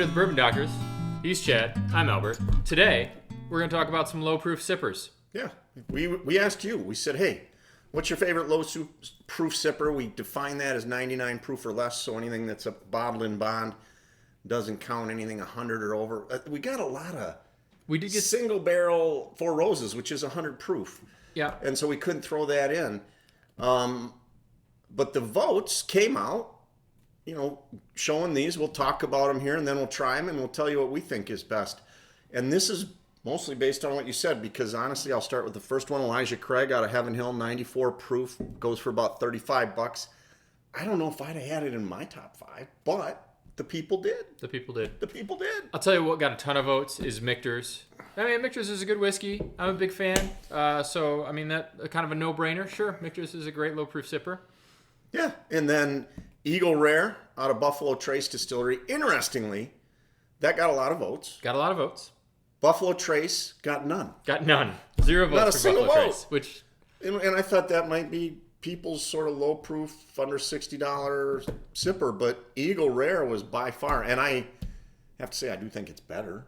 to the Bourbon Doctors. He's Chad. I'm Albert. Today, we're going to talk about some low-proof sippers. Yeah. We asked you. We said, hey, what's your favorite low-proof sipper? We define that as 99 proof or less, so anything that's a bottle in bond doesn't count. Anything 100 or over. We got a lot of single barrel Four Roses, which is 100 proof. Yeah. And so we couldn't throw that in. But the votes came out, showing these. We'll talk about them here, and then we'll try them, and we'll tell you what we think is best. And this is mostly based on what you said, because honestly, I'll start with the first one. Elijah Craig out of Heaven Hill, 94 proof, goes for about $35. I don't know if I'd have had it in my top 5, but the people did. The people did. I'll tell you what got a ton of votes is Michter's. I mean, Michter's is a good whiskey. I'm a big fan. So, I mean, that kind of a no-brainer. Sure, Michter's is a great low-proof sipper. Yeah, and then Eagle Rare out of Buffalo Trace Distillery. Interestingly, that got a lot of votes. Buffalo Trace got none. 0 votes Not a for single Buffalo vote. Trace. Which, and I thought that might be people's sort of low proof, under $60 sipper, but Eagle Rare was by far, and I have to say I do think it's better,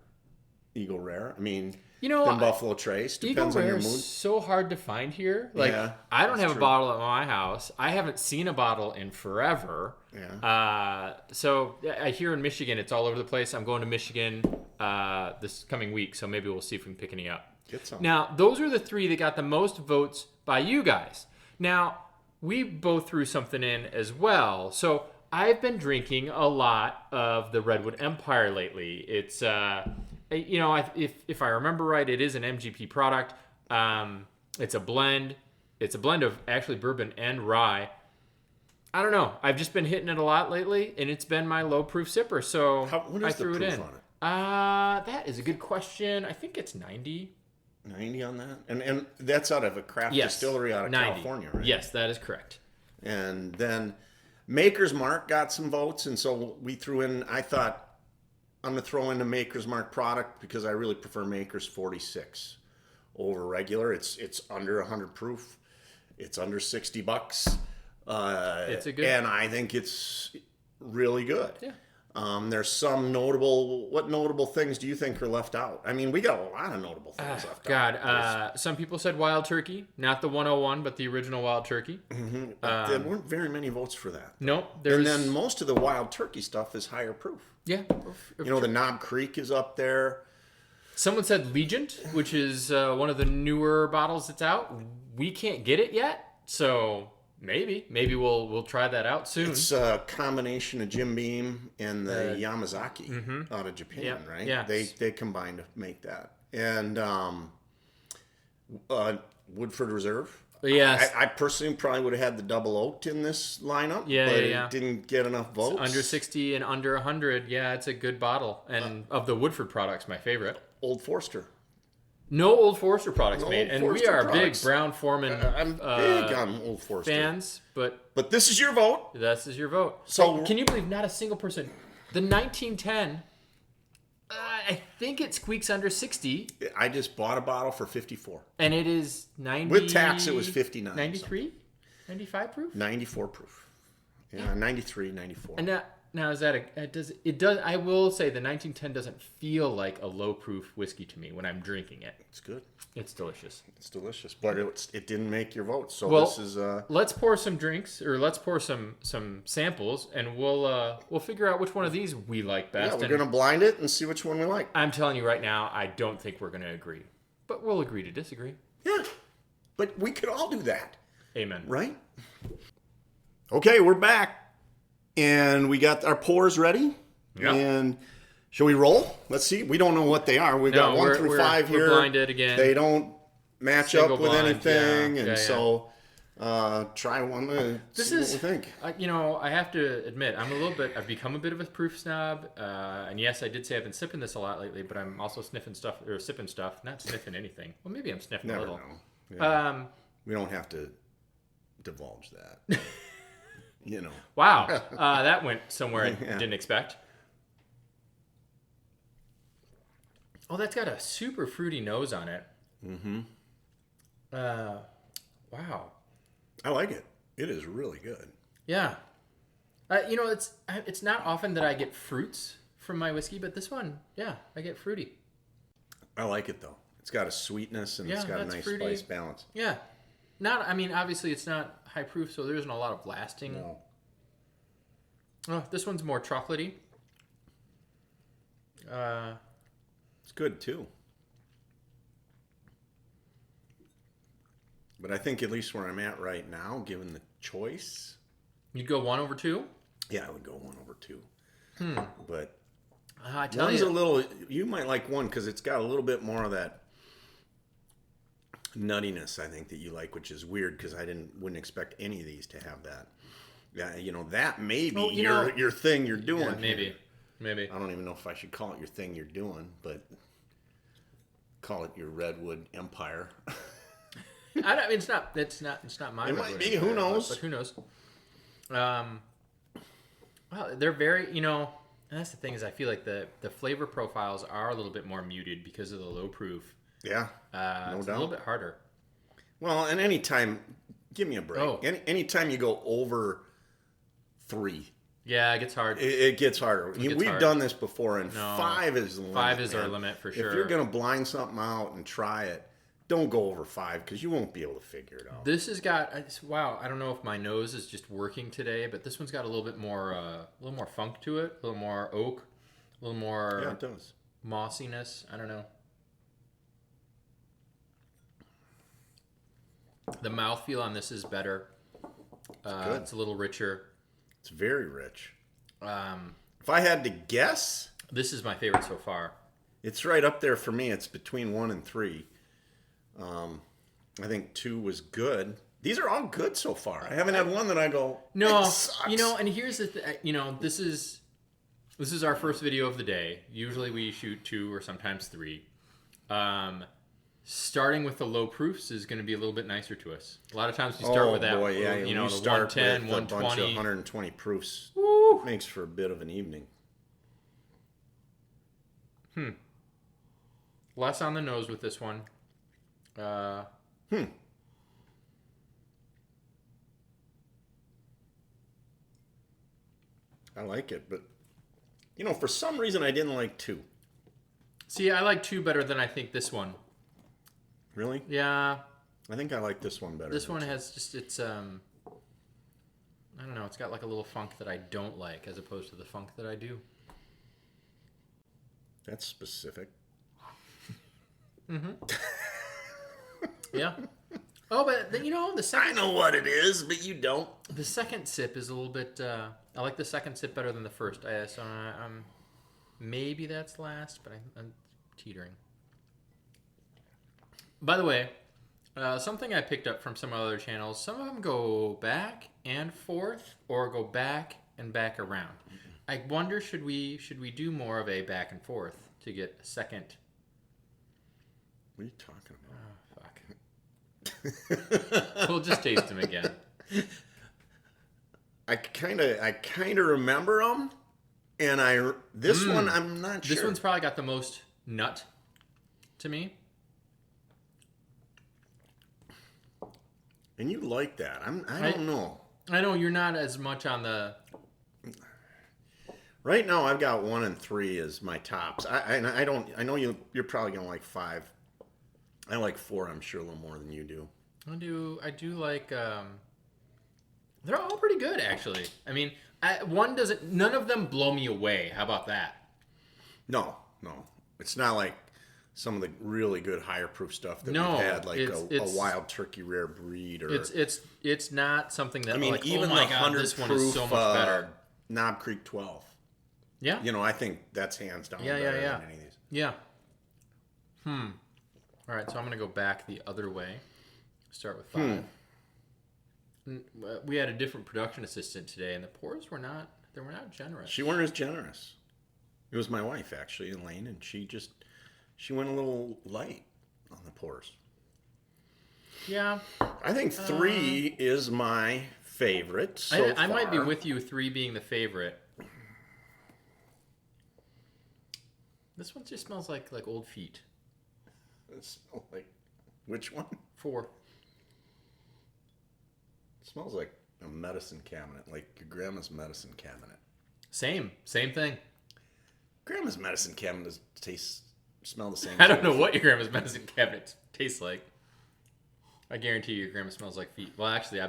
Eagle Rare. I mean, than Buffalo Trace. Depends on your mood. Eagle Rare is so hard to find here. Like, yeah, I don't have a bottle at my house. I haven't seen a bottle in forever. Yeah. So I hear in Michigan, it's all over the place. I'm going to Michigan this coming week, so maybe we'll see if we can pick any up. Get some. Now, those are the 3 that got the most votes by you guys. Now, we both threw something in as well. So I've been drinking a lot of the Redwood Empire lately. It's, if I remember right, it is an MGP product. It's a blend. It's a blend of actually bourbon and rye. I don't know. I've just been hitting it a lot lately, and it's been my low-proof sipper. So I threw it in. That is a good question. I think it's 90. 90 on that? And that's out of a craft distillery out of 90. California, right? Yes, that is correct. And then Maker's Mark got some votes, and so we threw in, I thought, I'm going to throw in the Maker's Mark product because I really prefer Maker's 46 over regular. It's under 100 proof. It's under $60. It's a good... And I think it's really good. Yeah. There's some notable things do you think are left out? I mean, we got a lot of notable things left out. Some people said Wild Turkey, not the 101, but the original Wild Turkey. Mm-hmm. There weren't very many votes for that. Nope. And then most of the Wild Turkey stuff is higher proof. Yeah. The Knob Creek is up there. Someone said Legent, which is one of the newer bottles that's out. We can't get it yet, so... Maybe we'll try that out soon. It's a combination of Jim Beam and the Yamazaki out of Japan, right? Yeah. They combined to make that. And Woodford Reserve. Yes. I personally probably would have had the double oaked in this lineup, but it didn't get enough votes. It's under 60 and under 100. Yeah, it's a good bottle. And of the Woodford products, my favorite. Old Forester. No Old Forester products made, and we are big Brown Foreman I'm big on Old Forester fans, but this is your vote. This is your vote. So can you believe not a single person? The 1910, I think it squeaks under 60. I just bought a bottle for 54, and it is 90 with tax. It was 59. 93, 95 proof, 94 proof. Yeah, 93, 94. And now is that it does? I will say the 1910 doesn't feel like a low proof whiskey to me when I'm drinking it. It's good. It's delicious. It's delicious, but it didn't make your vote. So this is let's pour some drinks, or let's pour some samples, and we'll figure out which one of these we like best. Yeah, we're gonna blind it and see which one we like. I'm telling you right now, I don't think we're gonna agree, but we'll agree to disagree. Yeah, but we could all do that. Amen. Right? Okay, we're back. And we got our pours ready. Yep. And shall we roll? Let's see. We don't know what they are. We've got 1 through 5 here. We're blinded again. They don't match Single up with blind, anything. yeah. And so try one and see what we think. I have to admit, I've become a bit of a proof snob. And yes, I did say I've been sipping this a lot lately, but I'm also sipping stuff, not sniffing anything. Well, maybe I'm sniffing a little. Know. Yeah. We don't have to divulge that. Wow, that went somewhere I didn't expect. Oh, that's got a super fruity nose on it. Mm-hmm. Wow. I like it. It is really good. Yeah. It's not often that I get fruits from my whiskey, but this one, yeah, I get fruity. I like it though. It's got a sweetness and it's Yeah, got a that's nice fruity. spice balance. Yeah. Not, I mean, obviously it's not high proof, so there isn't a lot of lasting. No. Oh, this one's more chocolatey. It's good too. But I think at least where I'm at right now, given the choice, You'd go 1/2? yeah, I would go 1/2. But I tell one's you. a little. You might like one because it's got a little bit more of that nuttiness. I think that you like, which is weird because wouldn't expect any of these to have that. Yeah, that may be your thing you're doing. Yeah, maybe. I don't even know if I should call it your thing you're doing, but call it your Redwood Empire. I mean, it's not my. It might be. Who knows? But who knows? Well, they're very. And that's the thing is, I feel like the flavor profiles are a little bit more muted because of the low proof. Yeah, no It's doubt. a little bit harder. Well, and anytime, give me a break. Oh. Anytime you go over 3, Yeah, it gets hard. it gets harder. gets We've hard. done this before, and No. 5 is the limit. 5 is our man. limit for sure. If you're gonna blind something out and try it, don't go over 5 because you won't be able to figure it out. This has got wow. I don't know if my nose is just working today, but this one's got a little bit more, funk to it, a little more oak, a little more Yeah, it does. mossiness. I don't know. The mouthfeel on this is better. good. It's a little richer. It's very rich. Um, If I had to guess, this is my favorite so far. it's right up there for me. It's between 1 and 3. I think 2 was good. These are all good so far. I haven't had one that I go, No, it sucks. and here's the this is our first video of the day. Usually we shoot 2 or sometimes 3. Starting with the low proofs is going to be a little bit nicer to us. A lot of times we start with that, Boy, yeah, the when you start 110, with a bunch of 120. 120 proofs. Woo! Makes for a bit of an evening. Less on the nose with this one. I like it, but for some reason I didn't like 2. See, I like 2 better than I think this one. Really? Yeah, I think I like this one better. this than one 2. has just I don't know. It's got like a little funk that I don't like, as opposed to the funk that I do. That's specific. Yeah. Oh, but the I second know what it is, but you don't. the second sip is a little bit. I like the second sip better than the first. So maybe that's last, but I'm teetering. By the way, something I picked up from some other channels. Some of them go back and forth, or go back and back around. I wonder, should we do more of a back and forth to get a second? What are you talking Oh, fuck. We'll just taste them again. I kind of remember them, and this one I'm not sure. This one's probably got the most nut to me. And you like that? I don't know. I know you're not as much on the. Right now, I've got 1 and 3 as my tops. I know you're probably gonna like 5. I like 4. I'm sure a little more than you do. I do like. They're all pretty good, actually. I mean, one doesn't. None of them blow me away. How about that? No, it's not like some of the really good higher proof stuff that No, we've had, like it's a wild turkey rare breed, or It's not something that. I mean, like, even oh my the God, 100 this one proof is so much better. Knob Creek 12. Yeah. I think that's hands down Yeah, better yeah. than any of these. Yeah. All right, so I'm gonna go back the other way. Start with 5. We had a different production assistant today, and the pours were not generous. She weren't as generous. It was my wife, actually, Elaine, and she went a little light on the pours. Yeah. I think 3 is my favorite so I might be far. with you, 3 being the favorite. This one just smells like old feet. It smells like, which one? 4. It smells like a medicine cabinet, like your grandma's medicine cabinet. Same thing. Grandma's medicine cabinet smell the same. I don't know what your grandma's medicine cabinet tastes like. I guarantee your grandma smells like feet. Well, actually,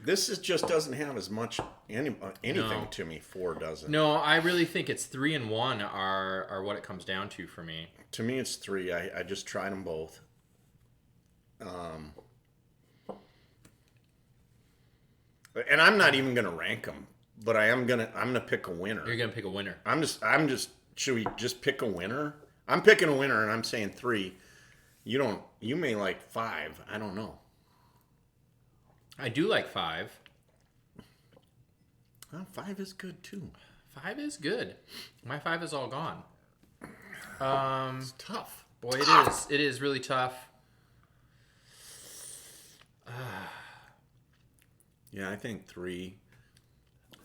This just doesn't have as much anything No. to me. 4 doesn't. No, I really think it's 3 and 1 are what it comes down to for me. To me, it's 3. I just tried them both. And I'm not even gonna rank them, but I'm gonna pick a winner. You're gonna pick a winner. I'm just. Should we just pick a winner? I'm picking a winner, and I'm saying 3. You may like 5. I don't know. I do like 5. Well, 5 is good too. 5 is good. My 5 is all gone. It's tough. Boy, it is really tough. Yeah, I think 3.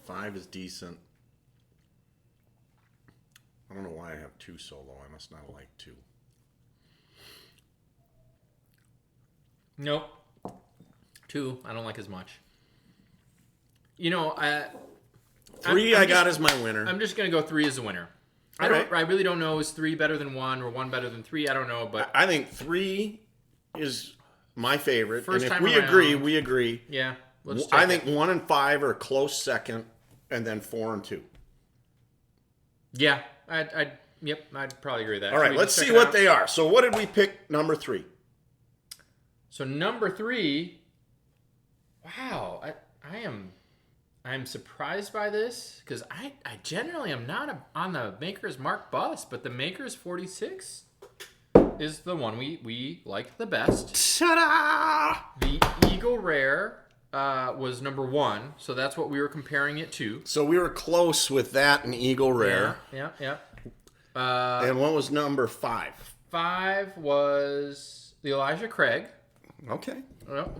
5 is decent. I don't know why I have 2 so low. I must not like 2. Nope. 2, I don't like as much. 3, I got as my winner. I'm just gonna go 3 as a winner. I really don't know. Is 3 better than 1 or 1 better than 3? I don't know, but I think 3 is my favorite. First and if time we around. agree, we agree. yeah. I think 1 and 5 are a close second, and then 4 and 2. Yeah, I'd probably agree with that. All right, let's see what they are. So what did we pick number 3? So number 3, wow, I'm surprised by this because I generally am not on the Maker's Mark bus, but the Maker's 46 is the one we like the best. Ta-da! The Eagle Rare was number 1, so that's what we were comparing it to. So we were close with that and Eagle Rare. Yeah. And what was number 5? 5 was the Elijah Craig. Okay.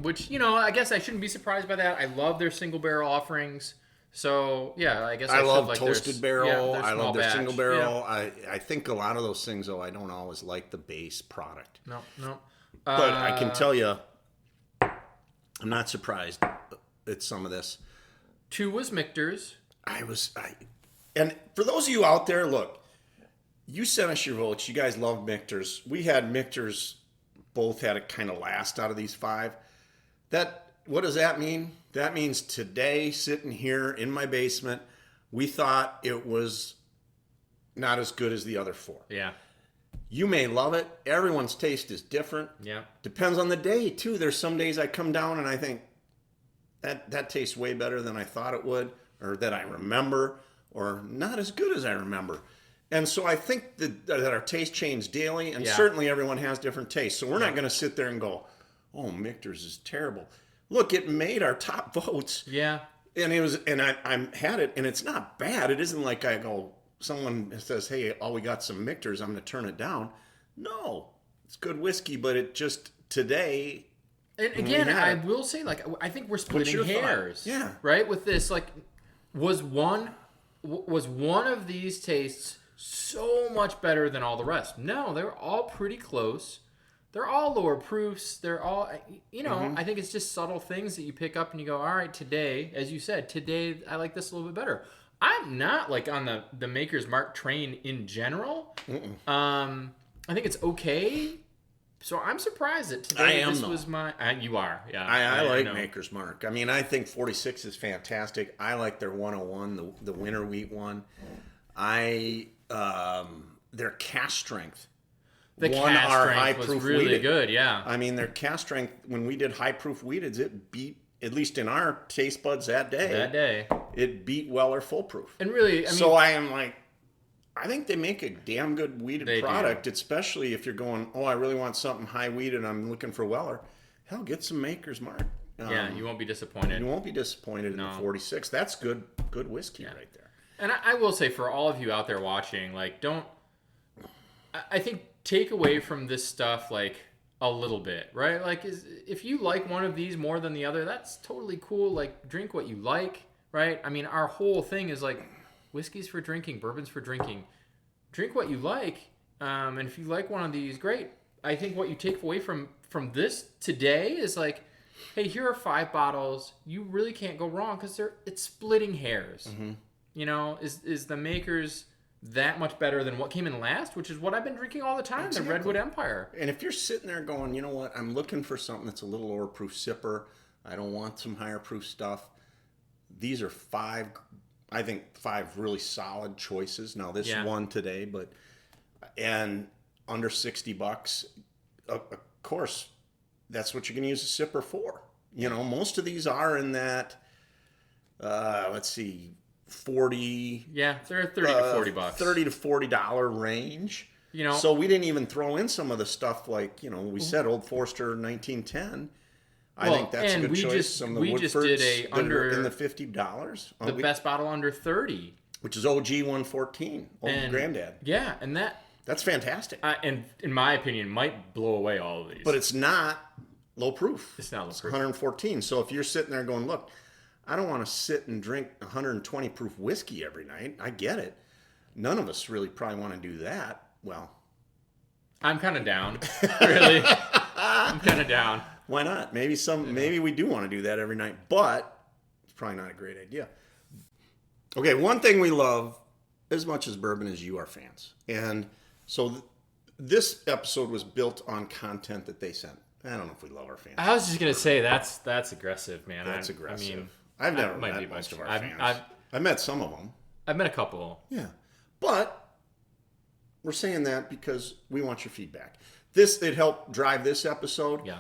Which, I guess I shouldn't be surprised by that. I love their single barrel offerings. So, yeah, I guess I love like toasted barrel. their I love their batch. single barrel. Yeah. I think a lot of those things, though, I don't always like the base product. No. But I can tell you, I'm not surprised at some of this. 2 was Michter's. And for those of you out there, look, you sent us your votes. You guys love Michter's. We had Michter's. Both had it kind of last out of these 5. What does that mean? That means today, sitting here in my basement, we thought it was not as good as the other 4. Yeah. You may love it. Everyone's taste is different. Yeah. Depends on the day, too. There's some days I come down and I think that tastes way better than I thought it would, or that I remember, or not as good as I remember. And so I think that our taste changes daily, and certainly everyone has different tastes. So we're not going to sit there and go, "Oh, Michter's is terrible." Look, it made our top votes. Yeah. And it was, and I had it, and it's not bad. It isn't like I go, someone says, "Hey, we got some Michter's, I'm going to turn it down." No, it's good whiskey, but it just today. And again, I will say, I think we're splitting hairs. Yeah. Right? With this, was one of these tastes so much better than all the rest? No, they're all pretty close. They're all lower proofs. They're all, I think it's just subtle things that you pick up and you go, all right, today, as you said, I like this a little bit better. I'm not on the Maker's Mark train in general. I think it's okay. So I'm surprised that today was my... you are, yeah. I like Maker's Mark. I mean, I think 46 is fantastic. I like their 101, the winter wheat one. Their cast strength. The cast strength was really wheated. good, yeah. I mean, their cast strength, when we did high proof wheateds, it beat, at least in our taste buds that day, it beat Weller full proof. And really, so I am like, I think they make a damn good wheated product, do. especially if you're going, I really want something high wheated, I'm looking for Weller. Hell, get some Maker's Mark. You won't be disappointed. You won't be disappointed in the 46. That's good whiskey right there. And I will say, for all of you out there watching, I think take away from this stuff a little bit, right? If you like one of these more than the other, that's totally cool. Drink what you like, right? I mean, our whole thing is whiskey's for drinking, bourbon's for drinking. Drink what you like, and if you like one of these, great. I think what you take away from this today is hey, here are 5 bottles. You really can't go wrong because it's splitting hairs. Mm-hmm. Is the Maker's that much better than what came in last, which is what I've been drinking all the time, the Redwood Empire. And if you're sitting there going, you know what, I'm looking for something that's a little lower proof sipper. I don't want some higher proof stuff. These are five really solid choices. Now this one today, and under $60. Of course, that's what you're going to use a sipper for. You know, most of these are in that, let's see, 40. Yeah, they're $30 to $40. $30 to $40 range. You know, so we didn't even throw in some of the stuff like, you know, we said Old Forester 1910. I think that's a good choice. Some of the we just did a under in the $50. The best bottle under 30, which is OG 114, Old Granddad. Yeah, and that's fantastic. And in my opinion, might blow away all of these. But it's not low proof. It's not low proof. 114. So if you're sitting there going, look, I don't want to sit and drink 120 proof whiskey every night. I get it. None of us really probably want to do that. Well, I'm kind of down. Really, I'm kind of down. Why not? Maybe we do want to do that every night, but it's probably not a great idea. Okay, one thing we love as much as bourbon is you, our fans. And so this episode was built on content that they sent. I don't know if we love our fans. I was just going to say that's aggressive, man. That's aggressive. I mean, I've never met most of our fans. I've met some of them. I've met a couple. Yeah. But we're saying that because we want your feedback. It helped drive this episode. Yeah.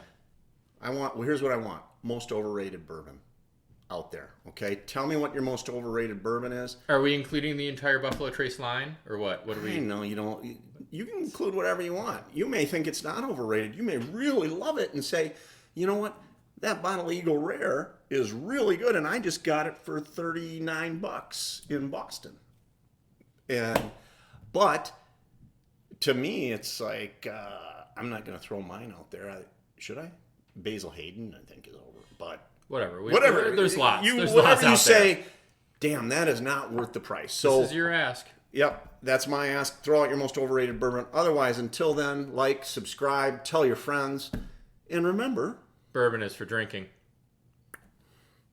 Here's what I want. Most overrated bourbon out there. Okay? Tell me what your most overrated bourbon is. Are we including the entire Buffalo Trace line or what? What do we? I know you don't. You can include whatever you want. You may think it's not overrated. You may really love it and say, you know what? That bottle of Eagle Rare is really good, and I just got it for $39 in Boston. But to me, it's like I'm not going to throw mine out there. Should I? Basil Hayden, I think, is over. But whatever. There's lots. There's lots whatever you out say, there. damn, that is not worth the price. So this is your ask. Yep, that's my ask. Throw out your most overrated bourbon. Otherwise, until then, like, subscribe, tell your friends, and remember, bourbon is for drinking.